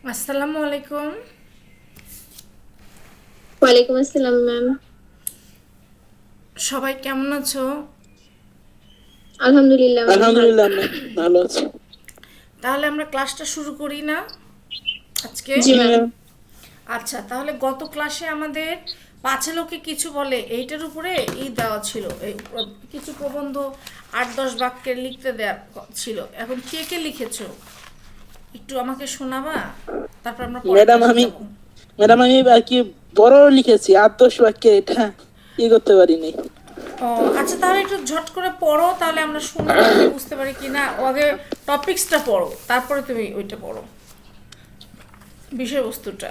আসসালামু আলাইকুম। ওয়ালাইকুম আসসালাম ম্যাম। সবাই কেমন আছো? আলহামদুলিল্লাহ ম্যাম, ভালো। আলহামদুলিল্লাহ ম্যাম, ভালো আছি। তাহলে আমরা ক্লাসটা শুরু করি না আজকে? জি জি ম্যাম। ম্যাম। আচ্ছা, তাহলে গত ক্লাসে আমাদের পাছে লোকে কিছু বলে এইটার উপরে দেওয়া ছিল, এই কিছু প্রবন্ধ 8-10 বাক্যের লিখতে দেওয়া ছিল। এখন কে কে লিখেছো একটু আমাকে শোনাবা, তারপর আমরা পরের ম্যাডাম ক্লাসে আমি যাব। ম্যাডাম আমি আর কি বড় লিখেছি, 8-10 বাক্যে এটা করতে পারিনি। ও আচ্ছা, তাহলে একটু ঝট করে পড়ো, তাহলে আমরা শুনে দেখে বুঝতে পারি কি না। আগে টপিকসটা পড়ো, তারপরে তুমি ওইটা পড়ো, বিষয়বস্তুটা।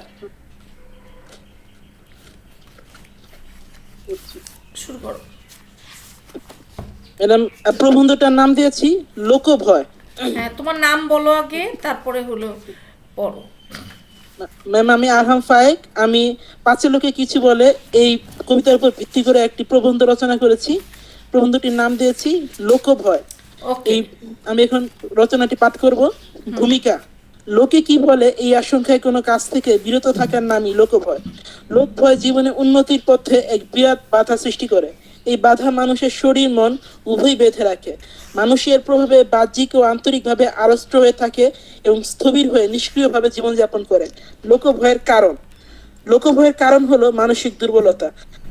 শুরু করো। ম্যাডাম, প্রবন্ধটার নাম দিয়েছি লোকভয়। হ্যাঁ, তোমার নাম বলো আগে, তারপরে হলো পড়ো। ম্যাম, আমি আরহাম ফায়েক। আমি পাঁচে লোকে কিছু বলে এই কবিতার উপর ভিত্তি করে একটি প্রবন্ধ রচনা করেছি। প্রবন্ধটির নাম দিয়েছি লোকভয়। ওকে। এই আমি এখন রচনাটি পাঠ করব। ভূমিকা: লোকে কি বলে এই আশঙ্কায় কোনো কাজ থেকে বিরত থাকার নামই লোকভয়। লোকভয় জীবনে উন্নতির পথে এক বিরাট বাধা সৃষ্টি করে। এই বাধা মানুষের শরীর মন উভয় বেঁধে রাখে। মানুষের প্রভাবে বাহ্যিক ও আন্তরিকভাবে আড়ষ্ট হয়ে থাকে এবং স্থবির হয়ে নিষ্ক্রিয়ভাবে জীবনযাপন করে। লোকভয়ের কারণ: লোকভয়ের কারণ হলো মানসিক দুর্বলতা।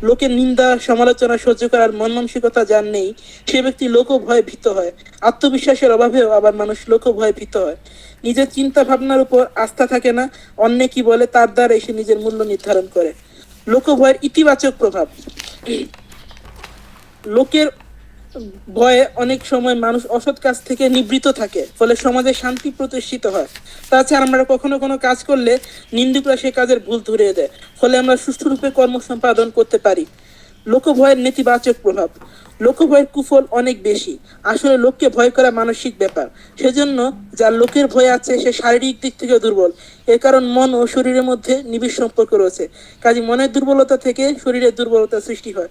লোকের নিন্দা সমালোচনা সহ্য করার মন মানসিকতা যার নেই, সে ব্যক্তি লোকভয়ে ভীত হয়। আত্মবিশ্বাসের অভাবেও আবার মানুষ লোকভয়ে ভীত হয়। নিজের চিন্তা ভাবনার উপর আস্থা থাকে না। অন্যে কি বলে তার দ্বারা সে নিজের মূল্য নির্ধারণ করে। লোকভয়ের ইতিবাচক প্রভাব: লোকের ভয়ে অনেক সময় মানুষ অসৎ কাজ থেকে নিবৃত্ত থাকে, ফলে সমাজে শান্তি প্রতিষ্ঠিত হয়। তাছাড়া আমরা কখনো কোনো কাজ করলে নিন্দুকরা সে কাজের ভুল ধরিয়ে দেয়, ফলে আমরা সুষ্ঠুরূপে কর্ম সম্পাদন করতে পারি। লোকভয়ের নেতিবাচক প্রভাব: লোকভয়ের কুফল অনেক বেশি। আসলে লোককে ভয় করা মানসিক ব্যাপার। সেজন্য যার লোকের ভয় আছে সে শারীরিক দিক থেকে দুর্বল। এর কারণ মন ও শরীরের মধ্যে নিবিড় সম্পর্ক রয়েছে। কাজে মনের দুর্বলতা থেকে শরীরের দুর্বলতা সৃষ্টি হয়।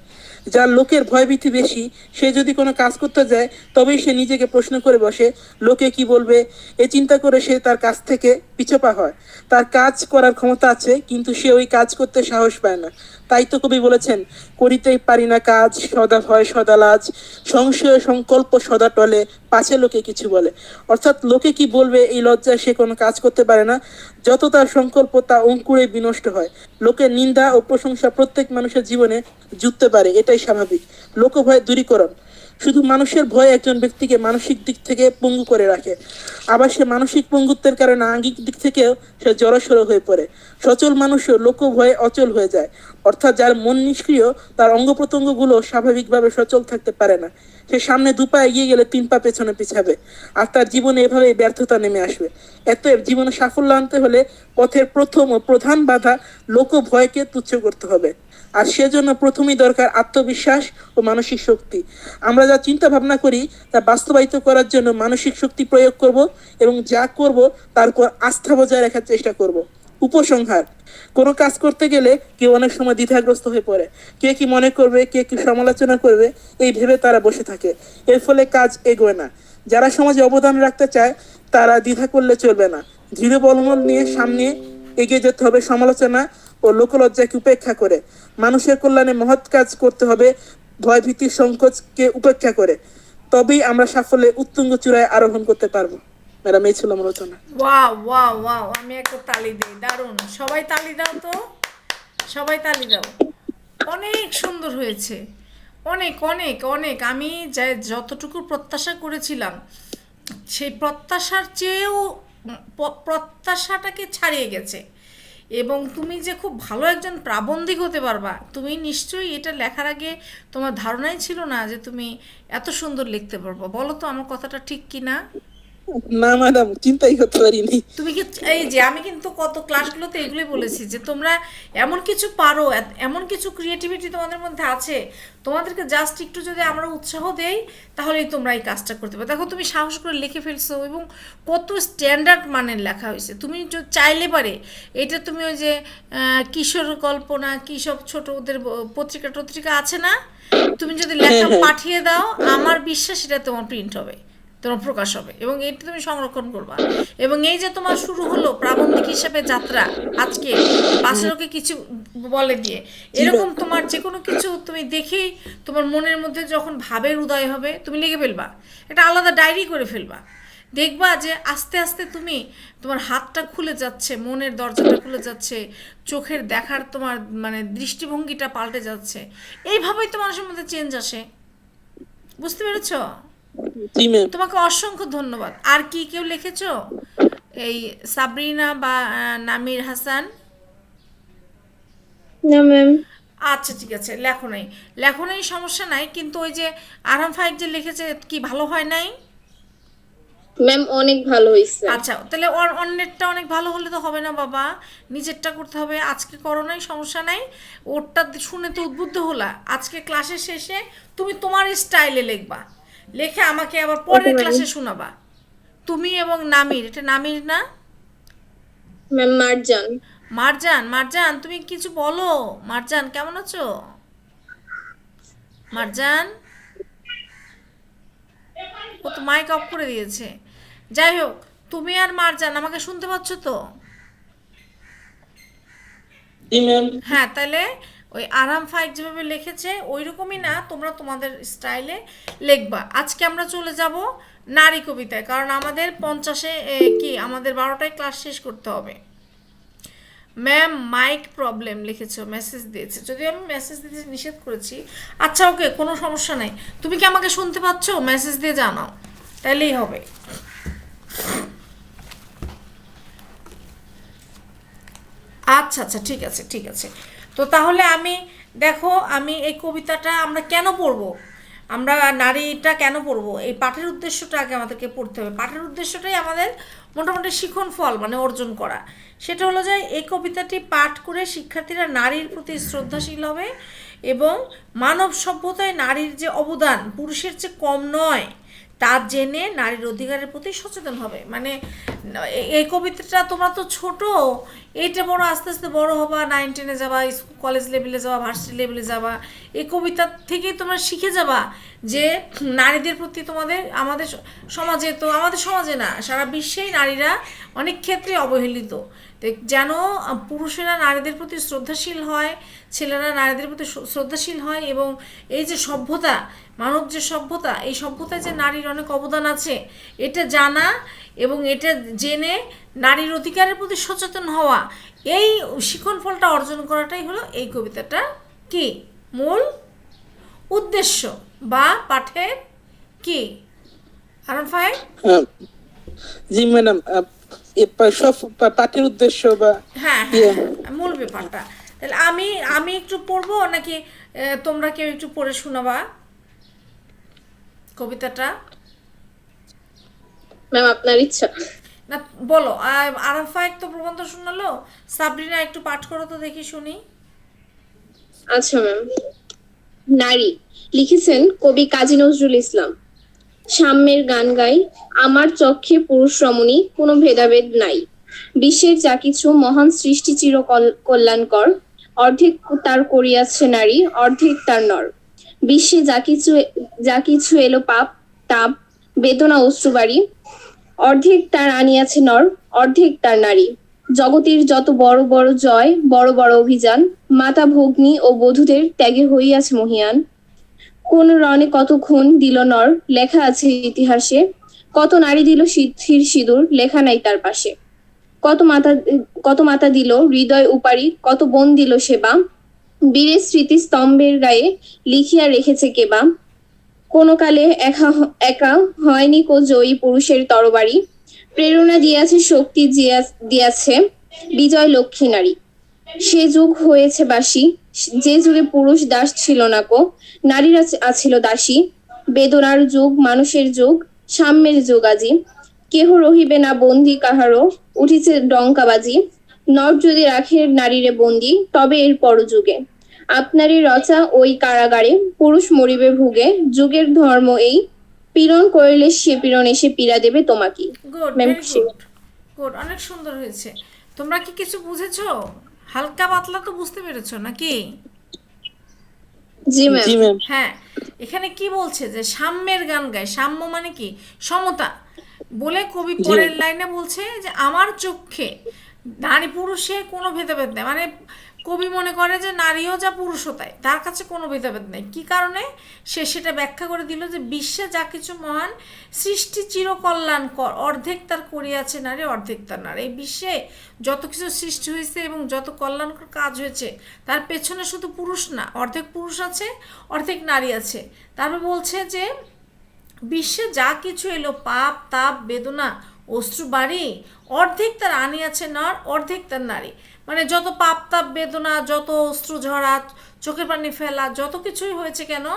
যার লোকের ভয়ভীতি বেশি, সে যদি কোনো কাজ করতে যায় তবেই সে নিজেকে প্রশ্ন করে বসে, লোকে কি বলবে। এ চিন্তা করে সে তার কাজ থেকে পিছপা হয়। তার কাজ করার ক্ষমতা আছে, কিন্তু সে ওই কাজ করতে সাহস পায় না। তাই তো কবি বলেছেন, করিতেই পারি না কাজ, সদা ভয় সদা লাজ, সংশয় সংকল্প সদা টলে, পাছে লোকে কিছু বলে। অর্থাৎ লোকে কি বলবে এই লজ্জায় সে কোনো কাজ করতে পারে না। যত তার সংকল্প তা অঙ্কুরে বিনষ্ট হয়। লোকের নিন্দা ও প্রশংসা প্রত্যেক মানুষের জীবনে জুটতে পারে, এটাই স্বাভাবিক। লোকভয় দূরীকরণ: শুধু মানুষের ভয় একজন ব্যক্তিকে মানসিক দিক থেকে পঙ্গু করে রাখে, আবার সে মানসিক পঙ্গুত্বের কারণে আঙ্গিক দিক থেকেও সে জড়সড় হয়ে পড়ে। সচল মানুষও লোক ভয়ে অচল হয়ে যায়। অর্থাৎ যার মন নিষ্ক্রিয়, তার অঙ্গ প্রত্যঙ্গগুলো স্বাভাবিকভাবে সচল থাকতে পারে না। সে সামনে 2 পা এগিয়ে গেলে 3 পা পেছনে পিছাবে, আর তার জীবনে এভাবে ব্যর্থতা নেমে আসবে। এত জীবনে সাফল্য আনতে হলে পথের প্রথম ও প্রধান বাধা লোক ভয়কে তুচ্ছ করতে হবে। আর সেজন্য প্রথমেই দরকার আত্মবিশ্বাস ও মানসিক শক্তি। আমরা যা চিন্তা ভাবনা করি তা বাস্তবায়িত করার জন্য মানসিক শক্তি প্রয়োগ করব, এবং যা করব তার উপর আস্থা বজায় রাখার চেষ্টা করব। উপসংহার: কোনো কাজ করতে গেলে কেউ অনেক সময় দ্বিধাগ্রস্ত হয়ে পড়ে। কে কি মনে করবে, কে কি সমালোচনা করবে, এই ভেবে তারা বসে থাকে। এর ফলে কাজ এগোয় না। যারা সমাজে অবদান রাখতে চায় তারা দ্বিধা করলে চলবে না। দৃঢ় বলমল নিয়ে সামনে এগিয়ে যেতে হবে, সমালোচনা ও লোকলজ্জাকে উপেক্ষা করে। মানুষের কল্যাণে মহৎ কাজ করতে হবে, ভয়ভীতির সংকোচকে উপেক্ষা করে। তবেই আমরা সাফল্যে উত্তুঙ্গ চূড়ায় আরোহণ করতে পারবো। ম্যাডাম, এই ছিল আমার রচনা। ওয়াও ওয়াও ওয়াও, আমি একটা তালি দিই, দারুণ। সবাই তালি দাও তো, সবাই তালি দাও। অনেক সুন্দর হয়েছে, অনেক অনেক অনেক। আমি যতটুকু প্রত্যাশা করেছিলাম সেই প্রত্যাশার চেয়েও প্রত্যাশাটাকে ছাড়িয়ে গেছে। এবং তুমি যে খুব ভালো একজন প্রাবন্ধিক হতে পারবা, তুমি নিশ্চয়ই এটা লেখার আগে তোমার ধারণাই ছিল না যে তুমি এত সুন্দর লিখতে পারবো। বলো তো আমার কথাটা ঠিক কি না? না ম্যাডাম, চিন্তাই করতে পারিনি। তুমি কি, এই যে আমি কিন্তু কত ক্লাসগুলোতে এগুলোই বলেছি যে তোমরা এমন কিছু পারো, এমন কিছু ক্রিয়েটিভিটি তোমাদের মধ্যে আছে, তোমাদেরকে জাস্ট একটু যদি আমরা উৎসাহ দেই তাহলেই তোমরা এই কাজটা করতে পারো। দেখো তুমি সাহস করে লিখে ফেলছো, এবং কত স্ট্যান্ডার্ড মানের লেখা হয়েছে। তুমি চাইলে পারে এটা তুমি ওই যে কিশোর কল্পনা কী সব ছোট ওদের পত্রিকা টত্রিকা আছে না, তুমি যদি হ্যাঁ লেখা হ্যাঁ। পাঠিয়ে দাও, আমার বিশ্বাস এটা তোমার প্রিন্ট হবে। তোমার প্রকাশ হবে এবং এটা তুমি সংরক্ষণ করবা। এবং এই যে তোমার শুরু হলো প্রাবন্ধিক হিসেবে যাত্রা, আজকে পাশের ওকে কিছু বলে দিয়ে, এরকম তোমার যে কোনো কিছু তুমি দেখেই তোমার মনের মধ্যে যখন ভাবের উদয় হবে তুমি লিখে ফেলবা, একটা আলাদা ডায়েরি করে ফেলবা। দেখবা যে আস্তে আস্তে তুমি তোমার হাতটা খুলে যাচ্ছে, মনের দরজাটা খুলে যাচ্ছে, চোখের দেখার তোমার মানে দৃষ্টিভঙ্গিটা পাল্টে যাচ্ছে। এইভাবেই তো মানুষের মধ্যে চেঞ্জ আসে। বুঝতে পেরেছো? জি ম্যাম। তোমাকে অসংখ্য ধন্যবাদ। আর কি কেউ লিখেছো? এই সাবরিনা বা নামির হাসান? না ম্যাম। আচ্ছা ঠিক আছে, লেখো নাই, লেখো নাই, সমস্যা নাই, কিন্তু ওই যে আরাম ফাইক যে লিখেছে কি ভালো হয় নাই? ম্যাম অনেক ভালো হয়েছে। আচ্ছা তাহলে অন্যেরটা অনেক ভালো হলে তো হবে না বাবা, নিজেরটা করতে হবে। আজকে করো নাই, সমস্যা নাই, ওরটা শুনে তো উদ্বুদ্ধ হলা। আজকে ক্লাসের শেষে তুমি তোমার স্টাইলে লিখবা, লেখে আমাকে আবার পরের ম্যাম। ক্লাসে শোনাবা। তুমি এবং নামির, এটা নামির না? ম্যাম মারজান। মারজান, মারজান তুমি কিছু বলো। মারজান কেমন আছো? মারজান, ও তো মাইক অফ করে দিয়েছে। যাই হোক, তুমি আর মারজান আমাকে শুনতে পাচ্ছ তো? জি ম্যাম। হ্যাঁ, তাহলে ওই আরাম ফাইক যেভাবে লিখেছে ওই রকমই না, তোমরা তোমাদের স্টাইলে লিখবা। আজকে আমরা চলে যাব নারী কবিতায়, কারণ আমাদের 50-এ কি আমাদের 12টায় ক্লাস শেষ করতে হবে। ম্যাম মাইক প্রবলেম লিখেছো, মেসেজ দিয়েছে, যদিও আমি মেসেজ দিতে নিষেধ করেছি। আচ্ছা ওকে, কোনো সমস্যা নাই। তুমি কি আমাকে শুনতে পাচ্ছ? মেসেজ দিয়ে জানাও, তাইলেই হবে। আচ্ছা আচ্ছা, ঠিক আছে ঠিক আছে। তো তাহলে আমি, দেখো আমি এই কবিতাটা আমরা কেন পড়বো, আমরা নারীটা কেন পড়বো, এই পাঠের উদ্দেশ্যটা আগে আমাদেরকে পড়তে হবে। পাঠের উদ্দেশ্যটাই আমাদের মোটামুটি শিখন ফল মানে অর্জন করা। সেটা হলো যে এই কবিতাটি পাঠ করে শিক্ষার্থীরা নারীর প্রতি শ্রদ্ধাশীল হবে এবং মানব সভ্যতায় নারীর যে অবদান পুরুষের চেয়ে কম নয় তা জেনে নারীর অধিকারের প্রতি সচেতন হবে। মানে এই কবিতাটা তোমরা তো ছোট, এইটা বড়, আস্তে আস্তে বড় হবা, 9-10-এ যাবা, কলেজ লেভেলে যাবা, ভার্সিটি লেভেলে যাবা, এই কবিতা থেকেই তোমরা শিখে যাবা যে নারীদের প্রতি তোমাদের, আমাদের সমাজে তো, আমাদের সমাজে না সারা বিশ্বেই নারীরা অনেক ক্ষেত্রে অবহেলিত। যেন পুরুষেরা নারীদের প্রতি শ্রদ্ধাশীল হয়, ছেলেরা নারীদের প্রতি শ্রদ্ধাশীল হয়, এবং এই যে সভ্যতা, মানব যে সভ্যতা, এই সভ্যতায় যে নারীর অনেক অবদান আছে এটা জানা এবং এটা জেনে নারীর অধিকারের প্রতি সচেতন হওয়া, এই শিখন ফলটা অর্জন করাটাই হলো এই কবিতাটা কি মূল উদ্দেশ্য বা পাঠের কি আরন ফাই? জি ম্যাডাম, সব পাঠের উদ্দেশ্য বা হ্যাঁ হ্যাঁ, মূল ব্যাপারটা। তাহলে আমি আমি একটু পড়বো নাকি তোমরা কেউ একটু পড়ে শোনাবা কবিতাটা? ম্যাম আপনার ইচ্ছা। না বলো, আরাফা এক তো প্রবন্ধ শোনালো, সাবরিনা একটু পাঠ করো তো দেখি শুনি। আচ্ছা ম্যাম। নারী, লিখেছেন কবি কাজী নজরুল ইসলাম। সাম্যের গান গাই, আমার চক্ষে পুরুষ রমণী, কোনো ভেদাভেদ নাই। বিশ্বের যা কিছু মহান সৃষ্টি চির কল্যাণকর, অর্ধেক তার করিয়াছে নারী, অর্ধেক তার নর। বিশ্বে যা কিছু এলো পাপ তাপ বেদনা অশ্রুবাড়ি, অর্ধেক তার আনিয়াছে নর, অর্ধেক তার নারী। জগতের যত বড় বড় জয়, বড় বড় অভিযান, মাতা ভগ্নী ও বধূদের ত্যাগে হইয়াছে মহিয়ান। কোন রণে কত খুন দিল নর, লেখা আছে ইতিহাসে, কত নারী দিল সিদ্ধির সিঁদুর, লেখা নাই তার পাশে। কত মাতা দিল হৃদয় উপারি, কত বোন দিল সেবা, বীরের স্মৃতি স্তম্ভের গায়ে লিখিয়া রেখেছে কেবা। কোন কালে একা হয়নি কো জয়ী পুরুষের তরবারি, প্রেরণা দিয়াছে শক্তি দিয়াছে বিজয় লক্ষ্মী নারী। সে যুগ হয়েছে বাসি, যে যুগে পুরুষ দাস ছিল না কো, নারীরা আছিল দাসী। বেদনার যুগ, মানুষের যুগ, সাম্যের যুগ আজি, কেহ রহিবে না বন্দি কাহারও, উঠিছে ডঙ্কাবাজি। নর যদি রাখে নারীরে বন্দি, তবে এর পরযুগে আপনারই রচা ওই কারাগারে, পুরুষ মরিবে ভুগে। যুগের ধর্ম এই, পীড়ন করিলে সে পীড়ন এসে পীড়া দেবে তোমাকে। গুড, ভেরি গুড, গুড, অনেক সুন্দর হয়েছে। তোমরা কি কিছু বুঝেছো? হালকা পাতলা তো বুঝতে পেরেছো নাকি? জি ম্যাম। জি ম্যাম। হ্যাঁ, এখানে কি বলছে যে সাম্যের গান গায়, সাম্য মানে কি সমতা বলে কবি জি পরের ম্যাম। লাইনে বলছে যে আমার চোখে নারী পুরুষে কোনো ভেদাভেদ নেই, মানে কবি মনে করে যে নারীও যা পুরুষও তাই, তার কাছে কোনো ভেদাভেদ নেই। কি কারণে সে সেটা ব্যাখ্যা করে দিল যে বিশ্বে যা কিছু মহান সৃষ্টি চিরকল্যাণকর, অর্ধেক তার করিয়াছে নারী অর্ধেক তার নারী। এই বিশ্বে যত কিছু সৃষ্টি হয়েছে এবং যত কল্যাণকর কাজ হয়েছে তার পেছনে শুধু পুরুষ না, অর্ধেক পুরুষ আছে অর্ধেক নারী আছে। তারপর বলছে যে বিশ্বে যা কিছু এলো পাপ তাপ বেদনা অশ্রু বাড়ি, অর্ধেক তার আনিয়াছে নর অর্ধেক তার নারী। মানে যত পাপ তাপ বেদনা, যত অশ্রু ঝরা, চোখের পানি ফেলা, যত কিছুই হয়েছে কেন,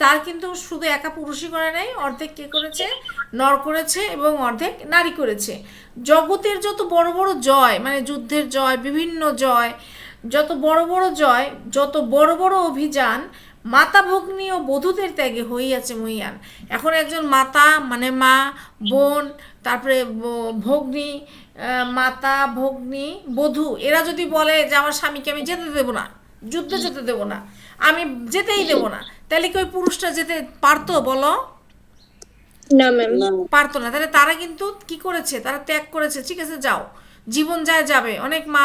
তার কিন্তু শুধু একা পুরুষই করে নাই, অর্ধেক কে করেছে, নর করেছে এবং অর্ধেক নারী করেছে। জগতের যত বড় বড় জয়, মানে যুদ্ধের জয়, বিভিন্ন জয়, যত বড় বড় জয়, যত বড় বড় অভিযান মাতা ভগ্নী ও বধূদের ত্যাগে হইয়াছে মহিয়ান। এখন একজন মাতা মানে মা, বোন, তারপরে ভগ্নী, মাতা ভগ্নী বধূ, এরা যদি বলে যে আমার স্বামীকে আমি যেতে দেবো না, যুদ্ধে যেতে দেবো না, আমি যেতেই দেবো না, তাহলে কি ওই পুরুষটা যেতে পারতো বলো? না ম্যাম। না। পারতো না। তাহলে তারা কিন্তু কি করেছে, তারা ত্যাগ করেছে, ঠিক আছে যাও, জীবন যায় যাবে। অনেক মা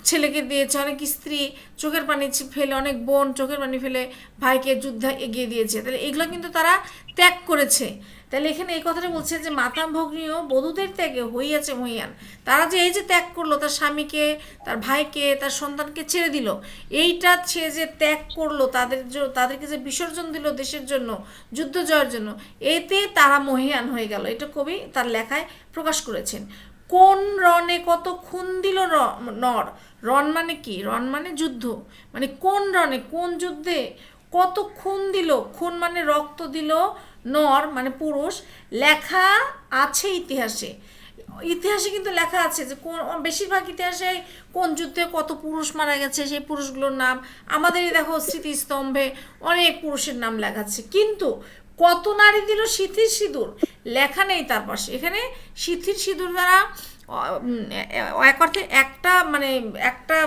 ছেলেকে দিয়েছে, অনেক স্ত্রী চোখের পানি ফেলে, অনেক বোন চোখের পানি ফেলে ভাইকে যুদ্ধে এগিয়ে দিয়েছে, তাহলে এগুলো কিন্তু তারা ত্যাগ করেছে। তাহলে এখানে এই কথাটা বলছে যে মাতা ভগ্নীও বধূদের ত্যাগে হইয়াছে মহিয়ান। তারা যে এই যে ত্যাগ করলো, তার স্বামীকে, তার ভাইকে, তার সন্তানকে ছেড়ে দিল, এইটা সে যে ত্যাগ করলো, তাদেরকে যে বিসর্জন দিল দেশের জন্য, যুদ্ধ জয়ের জন্য, এতে তারা মহিয়ান হয়ে গেল। এটা কবি তার লেখায় প্রকাশ করেছেন। কোন রণে কত খুন দিল নর, রণ মানে কি, রণ মানে যুদ্ধ, মানে কোন রণে কোন যুদ্ধে কত খুন দিল, খুন মানে রক্ত দিল, নর মানে পুরুষ, লেখা আছে ইতিহাসে। ইতিহাসে কিন্তু লেখা আছে যে কোন, বেশিরভাগ ইতিহাসে কোন যুদ্ধে কত পুরুষ মারা গেছে সেই পুরুষগুলোর নাম আমাদেরই দেখো স্মৃতিস্তম্ভে অনেক পুরুষের নাম লেখা আছে, কিন্তু কত নারী দিল সিথির সিঁদুর লেখা নেই তার পাশে। এখানে সিথির সিঁদুর দ্বারা এক অর্থে একটা মানে একটা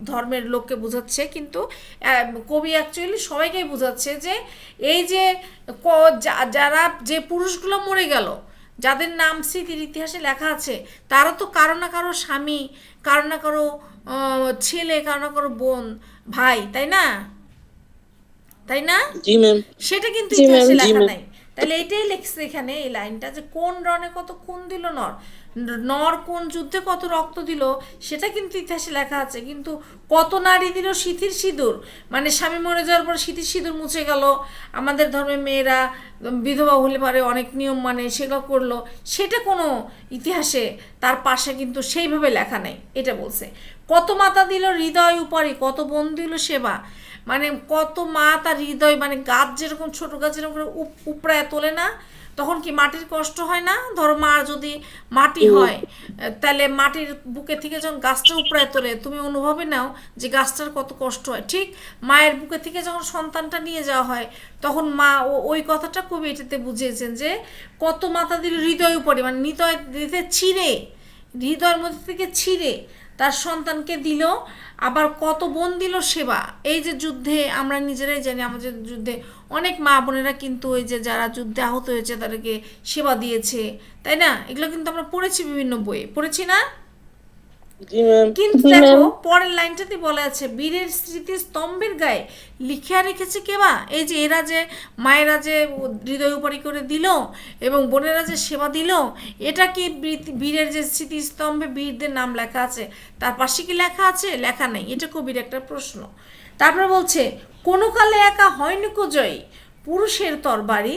ধর্মের লোককে বোঝাচ্ছে, কিন্তু কবি অ্যাকচুয়ালি সবাইকেই বোঝাচ্ছে যে এই যে যারা যে পুরুষগুলো মরে গেল, যাদের নাম স্মৃতির ইতিহাসে লেখা আছে, তারা তো কারো না কারো স্বামী, কারো না কারো ছেলে, কারো না কারো বোন, ভাই, তাই না, তাই না? জি ম্যাম। সেটা কিন্তু জি ইতিহাসে ম্যাম। জি লেখা ম্যাম। নাই। তাহলে এটাই লেখছে এখানে এই লাইনটা যে কোন রণে কত খুন দিল নর, নর কোন যুদ্ধে কত রক্ত দিল সেটা কিন্তু ইতিহাসে লেখা আছে, কিন্তু কত নারী দিল সিথির সিঁদুর, মানে স্বামী মরে যাওয়ার পর সিথির সিঁদুর মুছে গেল, আমাদের ধর্মের মেয়েরা বিধবা হলে পারে অনেক নিয়ম মানে সেগুলো করলো, সেটা কোনো ইতিহাসে তার পাশে কিন্তু সেইভাবে লেখা নেই। এটা বলছে কত মাতা দিল হৃদয় উপরে কত বোন দিল সেবা, মানে কত মা তার হৃদয়, মানে গাছ যেরকম ছোট গাছ যেরকম করে উপড়ায় তোলে না, তখন কি মাটির কষ্ট হয় না? ধরো মা যদি মাটি হয়, তাহলে মাটির বুকে থেকে যখন গাছটা উপড়ায় তোলে তুমি অনুভবে নাও যে গাছটার কত কষ্ট হয়। ঠিক মায়ের বুকে থেকে যখন সন্তানটা নিয়ে যাওয়া হয়, তখন মা ওই কথাটা কবি এটাতে বুঝিয়েছেন যে কত মাতা দিল হৃদয় উপরে, মানে হৃদয় ছিঁড়ে, হৃদয়ের মধ্যে থেকে ছিঁড়ে তার সন্তানকে দিল, আবার কত বোন দিল সেবা। এই যে যুদ্ধে আমরা নিজেরাই জানি, আমাদের যুদ্ধে অনেক মা বোনেরা কিন্তু ওই যে যারা যুদ্ধে আহত হয়েছে তাদেরকে সেবা দিয়েছে, তাই না? এগুলো কিন্তু আমরা পড়েছি, বিভিন্ন বইয়ে পড়েছি না? জি ম্যাম। কিন্তু জি দেখো ম্যাম। পরের লাইনটাতে বলা আছে বীরের স্মৃতি স্তম্ভের গায়ে লিখিয়া রেখেছে কেবা। এই যে এরা যে মায়েরা যে হৃদয় উপরি করে দিল এবং বোনেরা যে সেবা দিল, এটা কি বীরের যে স্মৃতিস্তম্ভে বীরদের নাম লেখা আছে, তার পাশে কি লেখা আছে? লেখা নেই। এটা কবির একটা প্রশ্ন। তারপর বলছে কোনো কালে একা হয়নি কো জয়ী পুরুষের তরবারি,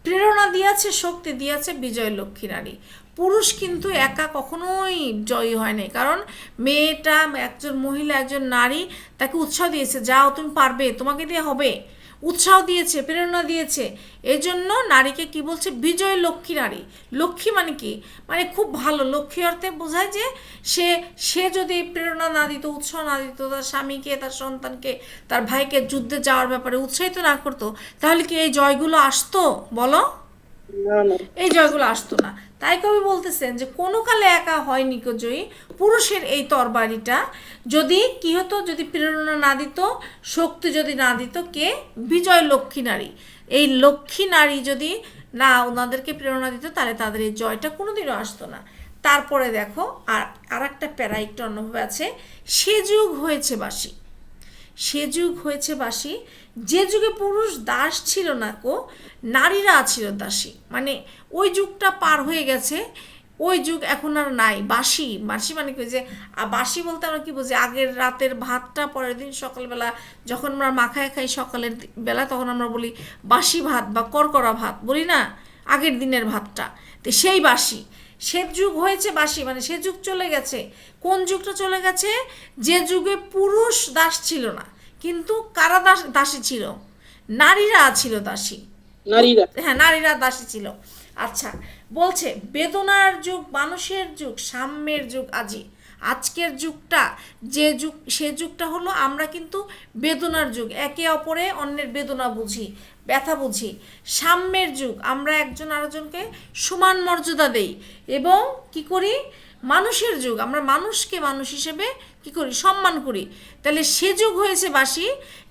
প্রেরণা দিয়াছে শক্তি দিয়াছে বিজয় লক্ষ্মী নারী। পুরুষ কিন্তু একা কখনোই জয়ী হয় নাই, কারণ মেয়েটা, একজন মহিলা, একজন নারী তাকে উৎসাহ দিয়েছে, যাও তুমি পারবে, তোমাকে দিয়ে হবে, উৎসাহ দিয়েছে, প্রেরণা দিয়েছে। এই জন্য নারীকে কি বলছে? বিজয় লক্ষ্মী নারী। লক্ষ্মী মানে কি? মানে খুব ভালো, লক্ষ্মী অর্থে বোঝায় যে সে সে যদি প্রেরণা না দিত, উৎসাহ না দিত, তার স্বামীকে, তার সন্তানকে, তার ভাইকে যুদ্ধে যাওয়ার ব্যাপারে উৎসাহিত না করতো, তাহলে কি এই জয়গুলো আসতো বলো? না না এই জয়গুলো আসতো না। তাই কবি বলতেছেন যে কোনো কালে একা হয়নি কো জয়ী, পুরুষের এই তরবারিটা যদি কি হতো, যদি প্রেরণা না দিত, শক্তি যদি না দিত কে, বিজয় লক্ষ্মী নারী। এই লক্ষ্মী নারী যদি না ওনাদেরকে প্রেরণা দিত তাহলে তাদের এই জয়টা কোনোদিনও আসতো না। তারপরে দেখো আর একটা প্যারা একটু অন্যভাবে আছে, সে যুগ হয়েছে বাসি। সে যুগ হয়েছে বাসি, যে যুগে পুরুষ দাস ছিল না কো, নারীরা ছিল দাসী। মানে ওই যুগটা পার হয়ে গেছে, ওই যুগ এখন আর নাই। বাসি, বাসি মানে কি যে বাসি বলতে আমরা কি বুঝি, আগের রাতের ভাতটা পরের দিন সকালবেলা যখন আমরা মাখায় খাই সকালের বেলা, তখন আমরা বলি বাসি ভাত বা করকরা ভাত বলি না, আগের দিনের ভাতটা। তো সেই বাসি, সে যুগ হয়েছে বাসি, মানে সে যুগ চলে গেছে। কোন যুগটা চলে গেছে, যে যুগে পুরুষ দাস ছিল না, কিন্তু কারা দাসী ছিল, নারীরা ছিল দাসী। নারীরা। হ্যাঁ, নারীরা দাসী ছিল। আচ্ছা, বলছে বেদনার যুগ, মানুষের যুগ, সাম্যের যুগ আজি। আজকের যুগটা যে যুগ, সে যুগটা হলো আমরা কিন্তু বেদনার যুগ, একে অপরে অন্যের বেদনা বুঝি, ব্যথা বুঝি। সাম্যের যুগ, আমরা একজন আরেকজনকে সমান মর্যাদা দেই এবং কি করি, মানুষের যুগ, আমরা মানুষকে মানুষ হিসেবে কি করি, সম্মান করি। তাহলে সে যুগ হয়েছে বাসি,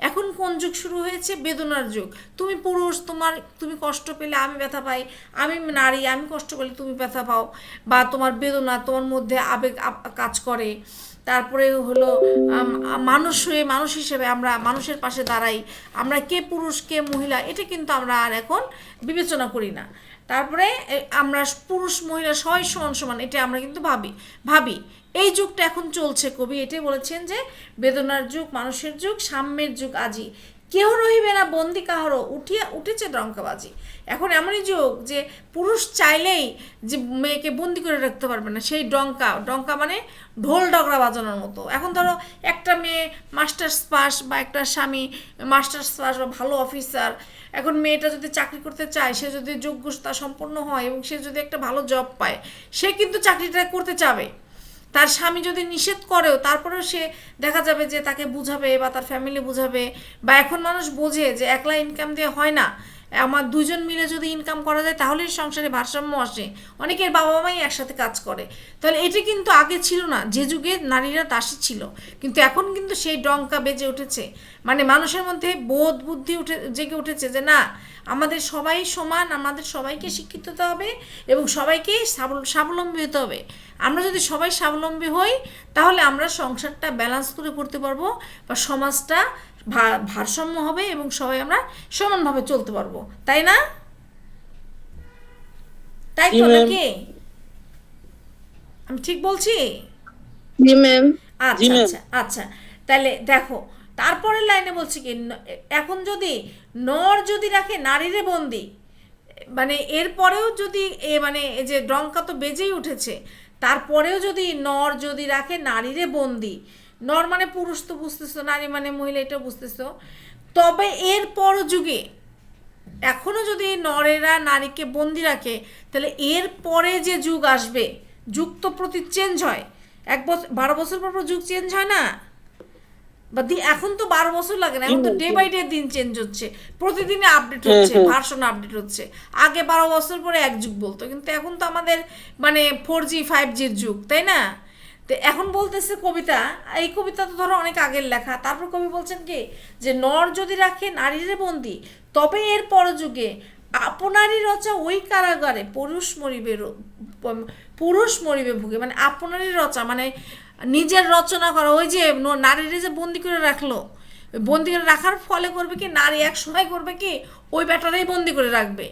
এখন কোন যুগ শুরু হয়েছে, বেদনার যুগ। তুমি পুরুষ, তুমি কষ্ট পেলে আমি ব্যথা পাই, আমি নারী, আমি কষ্ট পেলে তুমি ব্যথা পাও, বা তোমার বেদনা, তোমার মধ্যে আবেগ কাজ করে। তারপরে হলো মানুষ হয়ে মানুষ হিসেবে আমরা মানুষের পাশে দাঁড়াই। আমরা কে পুরুষ কে মহিলা এটা কিন্তু আমরা আর এখন বিবেচনা করি না। তারপরে আমরা পুরুষ মহিলা সবাই সমান সমান, এটা আমরা কিন্তু ভাবি। এই যুগটা এখন চলছে, কবি এটাই বলেছেন যে বেদনার যুগ, মানুষের যুগ, সাম্যের যুগ আজি। কেউ রহিবে না বন্দি কাহারও, উঠেছে ডঙ্কাবাজি। এখন এমনই যুগ যে পুরুষ চাইলেই যে মেয়েকে বন্দি করে রাখতে পারবে না, সেই ডঙ্কা মানে ঢোল ডগরা বাজানোর মতো। এখন ধরো একটা মেয়ে মাস্টার্স পাস বা একটা স্বামী মাস্টার্স পাস বা ভালো অফিসার, এখন মেয়েটা যদি চাকরি করতে চায়, সে যদি যোগ্যতা সম্পন্ন হয় এবং সে যদি একটা ভালো জব পায়, সে কিন্তু চাকরিটা করতে চাবে। তার স্বামী যদি নিষেধ করেও তারপরেও সে দেখা যাবে যে তাকে বুঝাবে বা তার ফ্যামিলি বুঝাবে। বা এখন মানুষ বোঝে যে একলা ইনকাম দিয়ে হয় না, আমার দুজন মিলে যদি ইনকাম করা যায় তাহলেই সংসারে ভারসাম্য আসে। অনেকের বাবা মাই একসাথে কাজ করে। তাহলে এটা কিন্তু আগে ছিল না, যে যুগে নারীরা দাসী ছিল। কিন্তু এখন কিন্তু সেই ডঙ্কা বেজে উঠেছে, মানে মানুষের মধ্যে বোধ বুদ্ধি জেগে উঠেছে যে না, আমাদের সবাই সমান, আমাদের সবাইকে শিক্ষিত হতে হবে এবং সবাইকে স্বাবলম্বী হতে হবে। আমরা যদি সবাই স্বাবলম্বী হই তাহলে আমরা সংসারটা ব্যালেন্স করে করতে পারবো, বা সমাজটা ভারসাম্য হবে এবং সবাই আমরা সমানভাবে চলতে পারবো, তাই না? তাই তো নাকি? আমি ঠিক বলছি? জি ম্যাম। আচ্ছা আচ্ছা আচ্ছা, তাহলে দেখো তারপরের লাইনে বলছি কি, এখন যদি নর যদি রাখে নারীরে বন্দি, মানে এরপরেও যদি মানে এই যে ডঙ্কা তো বেজেই উঠেছে, তারপরেও যদি নর যদি রাখে নারীরে বন্দি, নর মানে পুরুষ তো বুঝতেছো, নারী মানে মহিলা এটাও বুঝতেছো, তবে এর পর যুগে এখনো যদি নরেরা নারীকে বন্দি রাখে, তাহলে এর পরে যে যুগ আসবে, যুগ তো প্রতি চেঞ্জ হয়, 12 বছর পর যুগ চেঞ্জ হয় না, বা এখন তো 12 বছর লাগে না, এখন তো ডে বাই ডে দিন চেঞ্জ হচ্ছে, প্রতিদিনে আপডেট হচ্ছে, ভার্সন আপডেট হচ্ছে। আগে 12 বছর পরে এক যুগ বলতো, কিন্তু এখন তো আমাদের মানে 4G 5Gর যুগ, তাই না? তো এখন বলতেছে কবিতা, এই কবিতা তো ধরো অনেক আগের লেখা, তারপর কবি বলছেন কি যে নর যদি রাখে নারীরে বন্দি, তবে এর পর যুগে আপনারই রচা ওই কারাগারে পুরুষ মরিবে ভুগে। মানে আপনারই রচা মানে নিজের রচনা করা, ওই যে নারীরে যে বন্দি করে রাখলো, বন্দি করে রাখার ফলে করবে কি, নারী এক সময় করবে কি, ওই ব্যাটারেই বন্দি করে রাখবে,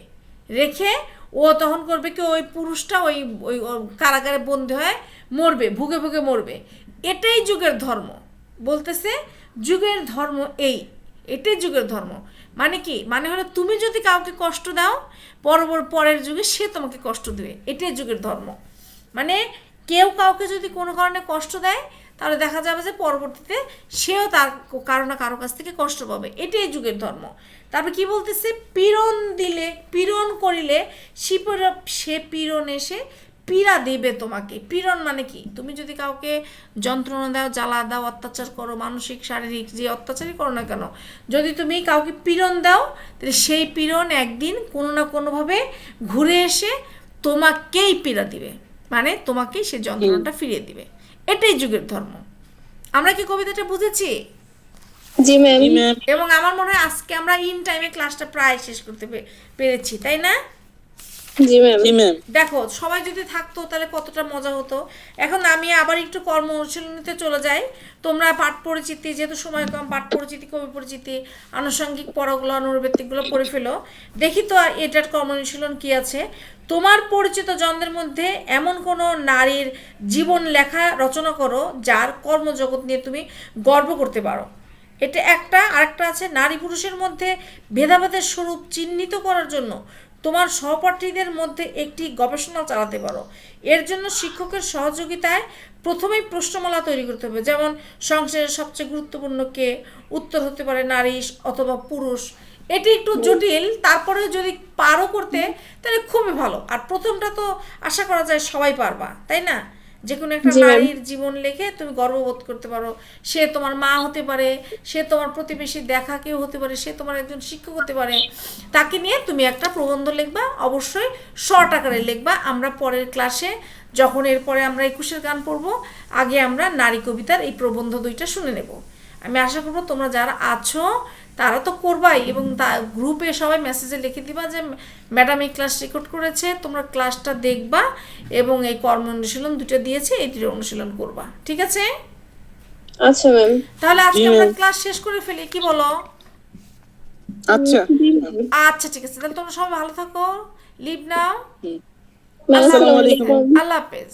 রেখে ও তখন করবে কি, ওই পুরুষটা ওই ওই কারাগারে বন্দি হয়ে মরবে, ভুগে ভুগে মরবে। এটাই যুগের ধর্ম, বলতেছে যুগের ধর্ম এটাই যুগের ধর্ম। মানে কি, মানে হলো তুমি যদি কাউকে কষ্ট দাও, পরের যুগে সে তোমাকে কষ্ট দেবে, এটাই যুগের ধর্ম। মানে কেউ কাউকে যদি কোনো কারণে কষ্ট দেয়, তাহলে দেখা যাবে যে পরবর্তীতে সেও তার কারো না কারো কাছ থেকে কষ্ট পাবে, এটাই যুগের ধর্ম। তারপর কি বলতেছে, পীড়ন করিলে সে পীড়ন এসে পীড়া দেবে তোমাকে। পীড়ন মানে কি? তুমি যদি কাউকে যন্ত্রণা দাও, জ্বালা দাও, অত্যাচার করো, মানসিক শারীরিক যে অত্যাচারই করো না কেন, যদি তুমি কাউকে পীড়ন দাও, তাহলে সেই পীড়ন একদিন কোনো না কোনোভাবে ঘুরে এসে তোমাকেই পীড়া দিবে, মানে তোমাকেই সে যন্ত্রণাটা ফিরিয়ে দিবে। এটাই যুগের ধর্ম। আমরা কি কবিতাটা বুঝেছি? জি ম্যাম। জি ম্যাম। এবং আমার মনে হয় আজকে আমরা ইন টাইমে ক্লাসটা প্রায় শেষ করতে পেরেছি, তাই না? জি ম্যাম। জি ম্যাম। দেখো সবাই যদি থাকতো তাহলে কতটা মজা হতো। এখন আমি আবার একটু কর্ম অনুশীলনীতে চলে যাই। তোমরা পাঠ পরিচিতি, যেহেতু সময় কম, পাঠ পরিচিতি, কবি পরিচিতি, আনুষঙ্গিক পড়াগুলো, অনুর্বৃত্তিকগুলো পড়ে ফেলো। দেখি তো এটার কর্ম অনুশীলন কি আছে। তোমার পরিচিত জনদের মধ্যে এমন কোনো নারীর জীবন লেখা রচনা করো যার কর্মজগৎ নিয়ে তুমি গর্ব করতে পারো। এটা একটা। আরেকটা আছে, নারী পুরুষের মধ্যে ভেদাভেদের স্বরূপ চিহ্নিত করার জন্য তোমার সহপাঠীদের মধ্যে একটি গবেষণা চালাতে পারো। এর জন্য শিক্ষকের সহযোগিতায় প্রথমেই প্রশ্নমালা তৈরি করতে হবে, যেমন সংসারের সবচেয়ে গুরুত্বপূর্ণ কে? উত্তর হতে পারে নারী অথবা পুরুষ। এটি একটু জটিল, তারপরে যদি পারো করতে তাহলে খুবই ভালো। আর প্রথমটা তো আশা করা যায় সবাই পারবা, তাই না? যে কোনো একটা জি ম্যাম। নারীর জীবন লিখে তুমি গর্ববোধ করতে পারো। সে তোমার মা হতে পারে, সে তোমার প্রতিবেশী দেখা কেউ হতে পারে, সে তোমার একজন শিক্ষক হতে পারে। তাকে নিয়ে তুমি একটা প্রবন্ধ লিখবা, অবশ্যই শর্ট আকারে লিখবা। আমরা পরের ক্লাসে যখন এরপরে আমরা 21-এর গান পড়বো, আগে আমরা নারী কবিতার এই প্রবন্ধ দুইটা শুনে নেব। আমি আশা করবো তোমরা যারা আছো তারা তো করবাই, এবং গ্রুপে সবাই মেসেজে লিখে দিবা যে ম্যাডাম এই ক্লাস রেকর্ড করেছে, তোমরা ক্লাসটা দেখবা এবং এই কর্ম অনুশীলন দুটো দিয়েছে, এই দুটো অনুশীলন করবা। ঠিক আছে? আচ্ছা ম্যাম। তাহলে আজকে আমরা ক্লাস শেষ করে ফেলি, কি বলো? আচ্ছা। আচ্ছা ঠিক আছে, তাহলে তোমরা সবাই ভালো থাকো। লিভ নাও। ম্যাম, আসসালামু আসসালামু আলাইকুম। আলাইকুম। আল্লাহ হাফেজ।